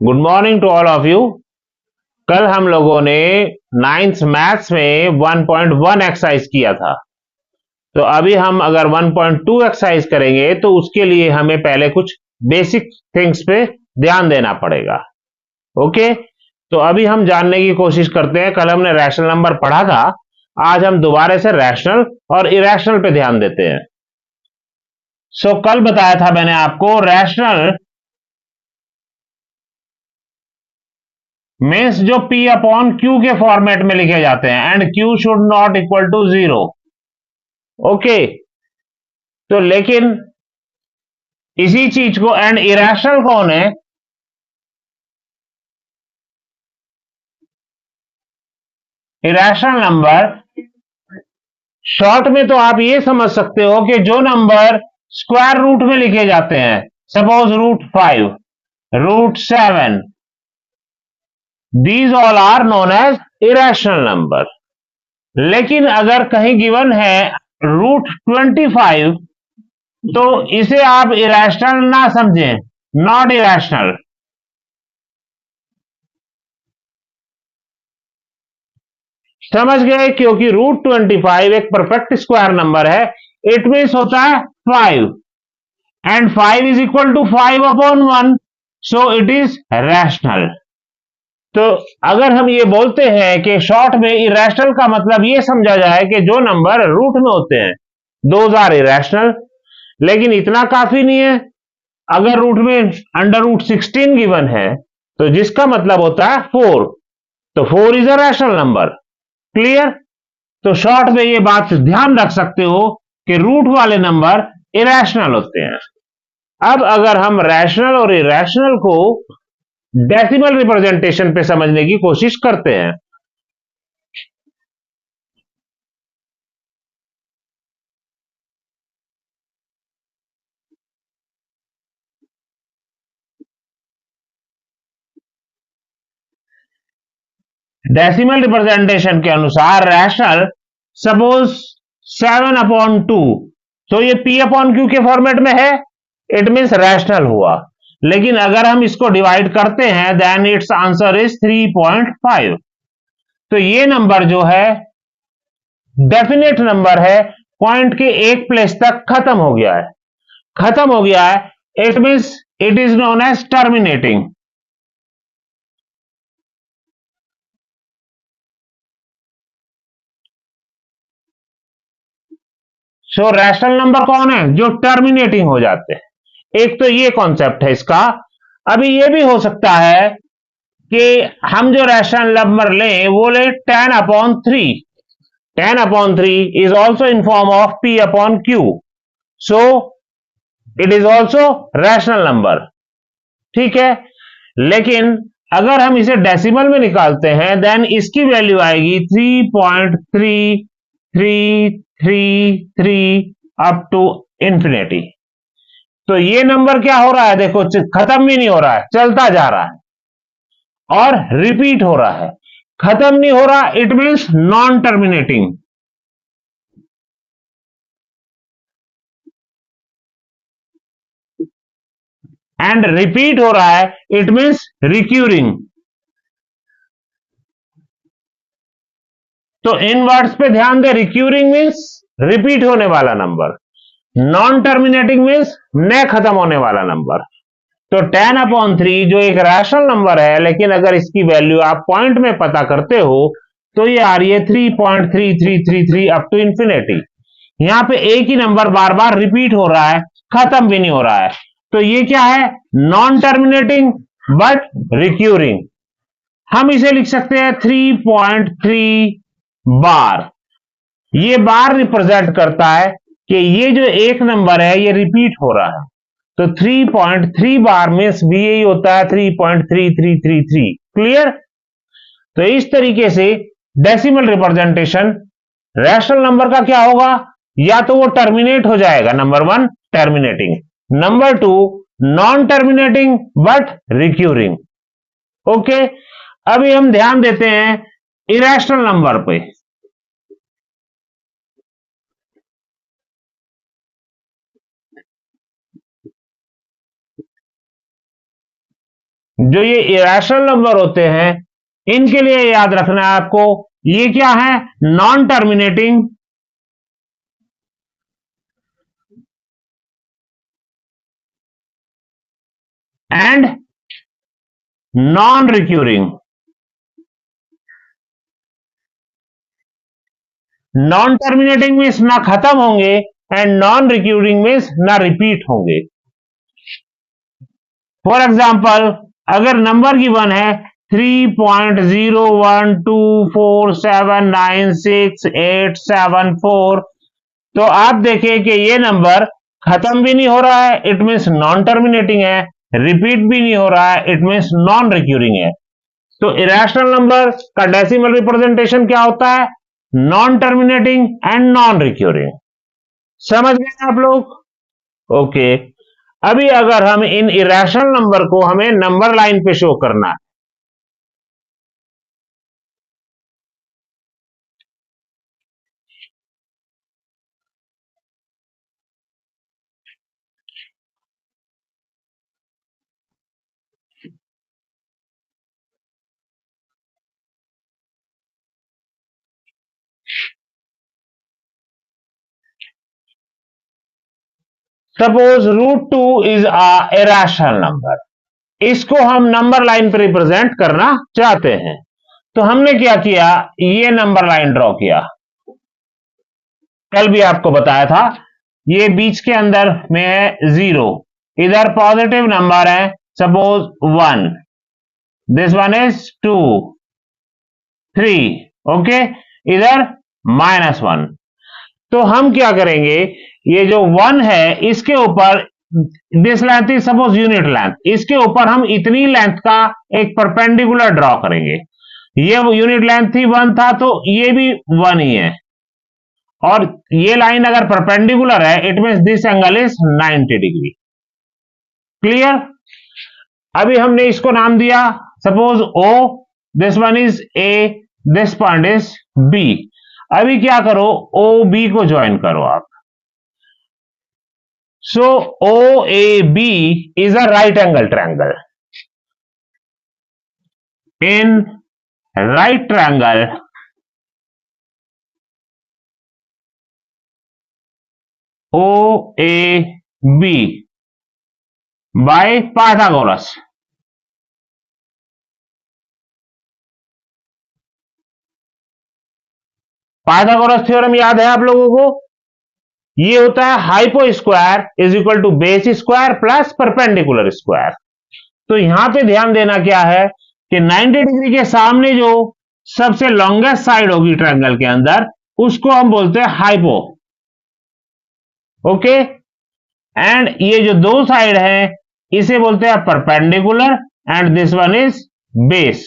Good morning to all of you. कल हम लोगों ने नाइन्थ मैथ्स में 1.1 एक्सरसाइज किया था। तो अभी हम अगर 1.2 एक्सरसाइज करेंगे तो उसके लिए हमें पहले कुछ बेसिक थिंग्स पे ध्यान देना पड़ेगा। ओके, तो अभी हम जानने की कोशिश करते हैं। कल हमने रैशनल नंबर पढ़ा था, आज हम दोबारा से रैशनल और इरैशनल पे ध्यान देते हैं। कल बताया था मैंने आपको, रैशनल मीन्स जो P अपॉन Q के फॉर्मेट में लिखे जाते हैं, and Q should not equal to 0। Okay, तो लेकिन इसी चीज को एंड इरेशनल कौन है? इरेशनल नंबर शॉर्ट में तो आप ये समझ सकते हो कि जो नंबर स्क्वायर रूट में लिखे जाते हैं, suppose √5, √7, these all are known as irrational number. लेकिन अगर कहीं गिवन है √25, तो इसे आप इरेशनल ना समझें, नॉट इरेशनल। समझ गए? क्योंकि √25 एक परफेक्ट स्क्वायर नंबर है। इट मीन्स होता है 5, and 5 is equal to 5/1, so it is rational. तो अगर हम ये बोलते हैं कि शॉर्ट में इरेशनल का मतलब ये समझा जाए कि जो नंबर रूट में होते हैं, दोज आर इरेशनल। लेकिन इतना काफी नहीं है। अगर रूट में √16 गिवन है, तो जिसका मतलब होता है 4, तो 4 is a rational number. Clear? तो शॉर्ट में ये बात ध्यान रख सकते हो कि रूट वाले नंबर इरेशनल होते हैं। अब अगर हम रैशनल और इरेशनल को डेसिमल रिप्रेजेंटेशन पे समझने की कोशिश करते हैं, डेसिमल रिप्रेजेंटेशन के अनुसार रैशनल, सपोज 7/2, तो ये P/Q के फॉर्मेट में है, इट मीन्स रैशनल हुआ। लेकिन अगर हम इसको डिवाइड करते हैं, देन इट्स आंसर इज 3.5। तो ये नंबर जो है डेफिनेट नंबर है, पॉइंट के एक प्लेस तक खत्म हो गया है। खत्म हो गया है, it means it is known as terminating. So rational number कौन है? जो टर्मिनेटिंग हो जाते हैं। एक तो ये कॉन्सेप्ट है इसका। अभी ये भी हो सकता है कि हम जो रैशनल नंबर लें वो ले 10/3। 10/3 is also in form of P/Q, so it is also rational number। ठीक है, लेकिन अगर हम इसे डेसिमल में निकालते हैं, देन इसकी वैल्यू आएगी 3.3333 अप टू इंफिनिटी। तो ये नंबर क्या हो रहा है? देखो, खत्म भी नहीं हो रहा है, चलता जा रहा है और रिपीट हो रहा है। खत्म नहीं हो रहा, it means non terminating, and repeat हो रहा है, इट मीन्स रिक्यूरिंग। तो इन वर्ड्स पे ध्यान दे। रिक्यूरिंग मीन्स रिपीट होने वाला नंबर, नॉन टर्मिनेटिंग मीन्स न खत्म होने वाला नंबर। तो 10/3 जो एक रैशनल नंबर है, लेकिन अगर इसकी वैल्यू आप पॉइंट में पता करते हो, तो ये आ रही है 3.3333 अप टू इंफिनिटी। यहां पे एक ही नंबर बार बार रिपीट हो रहा है, खत्म भी नहीं हो रहा है। तो ये क्या है? Non terminating but recurring. हम इसे लिख सकते हैं 3.3 बार। ये बार रिप्रेजेंट करता है कि ये जो एक नंबर है ये रिपीट हो रहा है। तो 3.3 बार मीन्स भी यही होता है 3.3333। क्लियर? तो इस तरीके से डेसिमल रिप्रेजेंटेशन रैशनल नंबर का क्या होगा? या तो वो टर्मिनेट हो जाएगा, number 1 terminating, number 2 non terminating but recurring. Okay, अभी हम ध्यान देते हैं इरेशनल नंबर पे। जो ये इरेशनल नंबर होते हैं इनके लिए याद रखना है आपको, ये क्या है, non terminating and non recurring. Non terminating means ना खत्म होंगे एंड नॉन रिक्यूरिंग मीन्स ना रिपीट होंगे। फॉर एग्जाम्पल अगर नंबर गिवन है 3.01247968874, तो आप देखें कि ये नंबर खत्म भी नहीं हो रहा है, इट मीन्स नॉन टर्मिनेटिंग है, रिपीट भी नहीं हो रहा है, इट मीन्स नॉन रिक्यूरिंग है। तो इरेशनल नंबर का डेसिमल रिप्रेजेंटेशन क्या होता है, non terminating and non recurring. समझ गए आप लोग? ओके। अभी अगर हम इन इरेशनल नंबर को हमें नंबर लाइन पे शो करना है, suppose √2 is a irrational number, इसको हम नंबर लाइन पर रिप्रेजेंट करना चाहते हैं। तो हमने क्या किया, ये नंबर लाइन ड्रॉ किया, कल भी आपको बताया था, ये बीच के अंदर में है 0, इधर पॉजिटिव नंबर है suppose 1, this one is 2, 3, okay, इधर -1। तो हम क्या करेंगे, ये जो 1 है इसके ऊपर this length is suppose unit length, इसके ऊपर हम इतनी लेंथ का एक परपेंडिकुलर ड्रॉ करेंगे। ये यूनिट लेंथ थी 1 था, तो ये भी 1 ही है, और ये लाइन अगर परपेंडिकुलर है it means this angle is 90 degree. Clear? अभी हमने इसको नाम दिया suppose O, this one is A, this point is B। अभी क्या करो, OB को ज्वाइन करो आप। So OAB is a right angle triangle. In right triangle OAB by Pythagoras. Pythagoras theorem याद है आप लोगों को? ये होता है hypo square is equal to base square plus perpendicular square. तो यहां पे ध्यान देना क्या है कि 90 डिग्री के सामने जो सबसे लॉन्गेस्ट साइड होगी ट्रायंगल के अंदर, उसको हम बोलते हैं हाइपो, ओके। एंड ये जो दो साइड है इसे बोलते हैं perpendicular, and this one is base.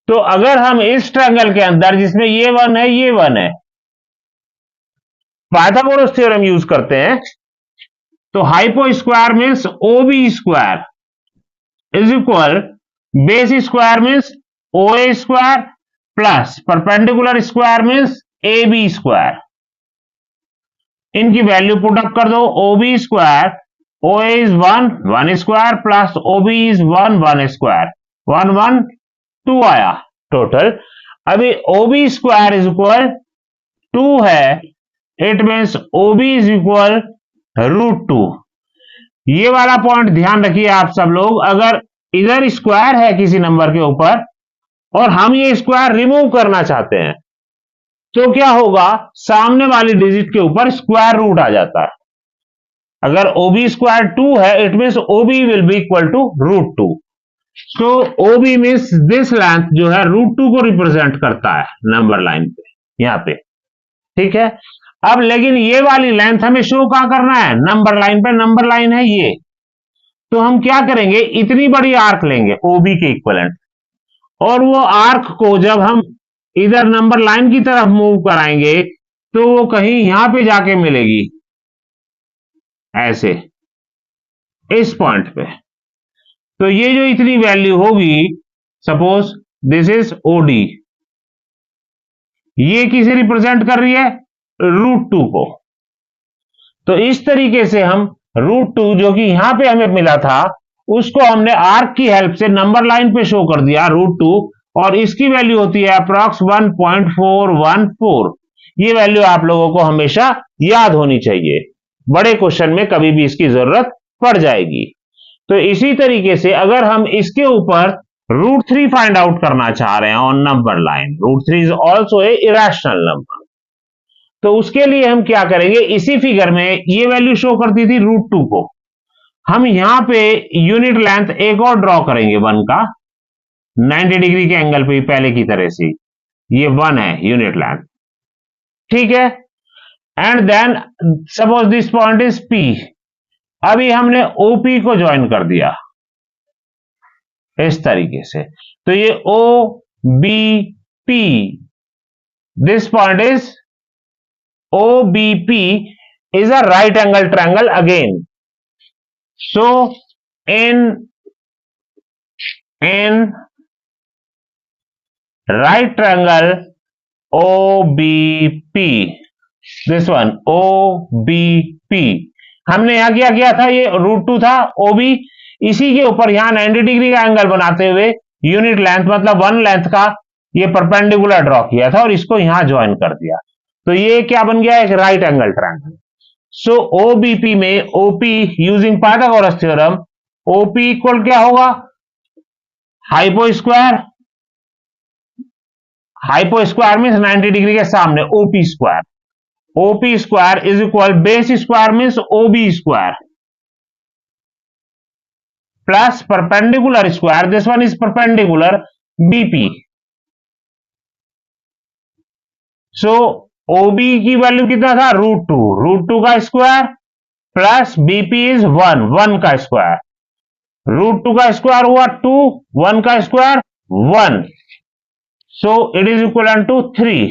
तो अगर हम इस ट्रायंगल के अंदर जिसमें ये 1 है ये 1 है, पाइथागोरस थ्योरम यूज करते हैं, तो hypo square means OB square is equal base square means OA square plus perpendicular square means AB square. इनकी वैल्यू पुट अप कर दो, OB square OA is 1, 1 square plus OB is 1, 1 square, 1 1 2 आया total. अभी OB square is equal 2 है, it means OB is equal √2। ये वाला point ध्यान रखिए आप सब लोग, अगर इधर स्क्वायर है किसी नंबर के ऊपर और हम ये स्क्वायर रिमूव करना चाहते हैं, तो क्या होगा, सामने वाली डिजिट के ऊपर स्क्वायर रूट आ जाता है। अगर OB स्क्वायर 2 है it means OB will be equal to √2। तो OB मीन्स दिस लेंथ जो है √2 को रिप्रेजेंट करता है नंबर लाइन पे, यहां पे, ठीक है। अब लेकिन ये वाली लेंथ हमें शो कहां करना है, नंबर लाइन पे, नंबर लाइन है ये। तो हम क्या करेंगे, इतनी बड़ी आर्क लेंगे OB के इक्वलेंट, और वो आर्क को जब हम इधर नंबर लाइन की तरफ मूव कराएंगे तो वो कहीं यहां पे जाके मिलेगी, ऐसे इस पॉइंट पे। तो ये जो इतनी वैल्यू होगी, सपोज दिस इज OD, ये किसे रिप्रेजेंट कर रही है, √2 को। तो इस तरीके से हम √2 जो कि यहां पे हमें मिला था उसको हमने आर्क की हेल्प से नंबर लाइन पे शो कर दिया √2, और इसकी वैल्यू होती है अप्रॉक्स 1.414। ये वैल्यू आप लोगों को हमेशा याद होनी चाहिए, बड़े क्वेश्चन में कभी भी इसकी जरूरत पड़ जाएगी। तो इसी तरीके से अगर हम इसके ऊपर √3 फाइंड आउट करना चाह रहे हैं on number line, √3 is also a irrational number, तो उसके लिए हम क्या करेंगे, इसी फिगर में ये वैल्यू शो करती थी √2 को, हम यहां पे यूनिट लेंथ एक और ड्रॉ करेंगे 1 का, 90 डिग्री के एंगल पे पहले की तरह से, ये 1 है यूनिट लेंथ, ठीक है। And then suppose this point is P, अभी हमने OP को ज्वाइन कर दिया इस तरीके से, तो ये OBP, this point is OBP is a right angle triangle again. So in right triangle OBP, this one OBP, हमने यहां क्या किया था, ये √2 था OB, इसी के ऊपर यहां 90 डिग्री का एंगल बनाते हुए यूनिट लेंथ मतलब 1 लेंथ का ये परपेंडिकुलर ड्रॉ किया था और इसको यहां ज्वाइन कर दिया, तो ये क्या बन गया, एक राइट एंगल ट्रायंगल। सो OBP में OP using Pythagoras theorem, OP equal क्या होगा, हाइपो स्क्वायर मीन्स 90 डिग्री के सामने OP square is equal base square means OB square plus perpendicular square, this one is perpendicular BP। So OB की value कितना था, √2 का square plus BP is 1 का square, √2 का स्क्वायर हुआ 2, 1 का square 1, so it is equal to 3।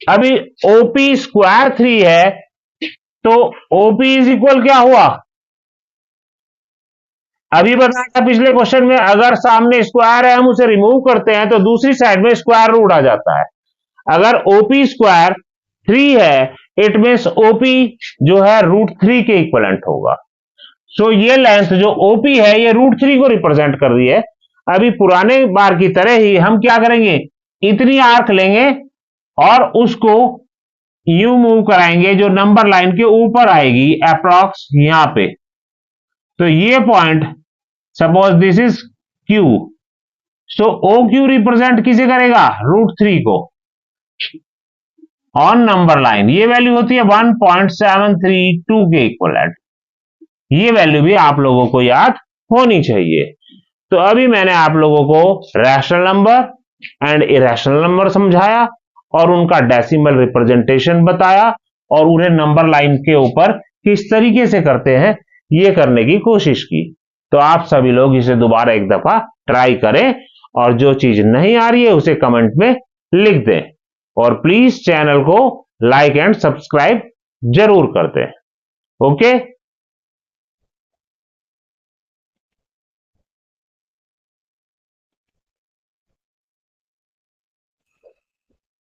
अभी OP square 3 है, तो OP इज इक्वल क्या हुआ, अभी बताया था पिछले क्वेश्चन में, अगर सामने स्क्वायर है हम उसे रिमूव करते हैं तो दूसरी साइड में स्क्वायर रूट आ जाता है। अगर OP स्क्वायर 3 है, इट मीन्स OP जो है √3 के इक्वलेंट होगा। सो ये लेंथ जो OP है ये √3 को रिप्रेजेंट कर रही है। अभी पुराने बार की तरह ही हम क्या करेंगे, इतनी आर्क लेंगे और उसको यूं मूव कराएंगे जो नंबर लाइन के ऊपर आएगी अप्रॉक्स यहां पे, तो ये point suppose this is Q, so OQ represent किसे करेगा, √3 को ऑन नंबर लाइन, ये वैल्यू होती है 1.732 के इक्वलेंट। ये वैल्यू भी आप लोगों को याद होनी चाहिए। तो अभी मैंने आप लोगों को rational number and irrational number समझाया और उनका डेसिमल रिप्रेजेंटेशन बताया और उन्हें नंबर लाइन के ऊपर किस तरीके से करते हैं ये करने की कोशिश की। तो आप सभी लोग इसे दोबारा एक दफा ट्राई करें और जो चीज नहीं आ रही है उसे कमेंट में लिख दें और प्लीज चैनल को लाइक एंड सब्सक्राइब जरूर कर दें। ओके।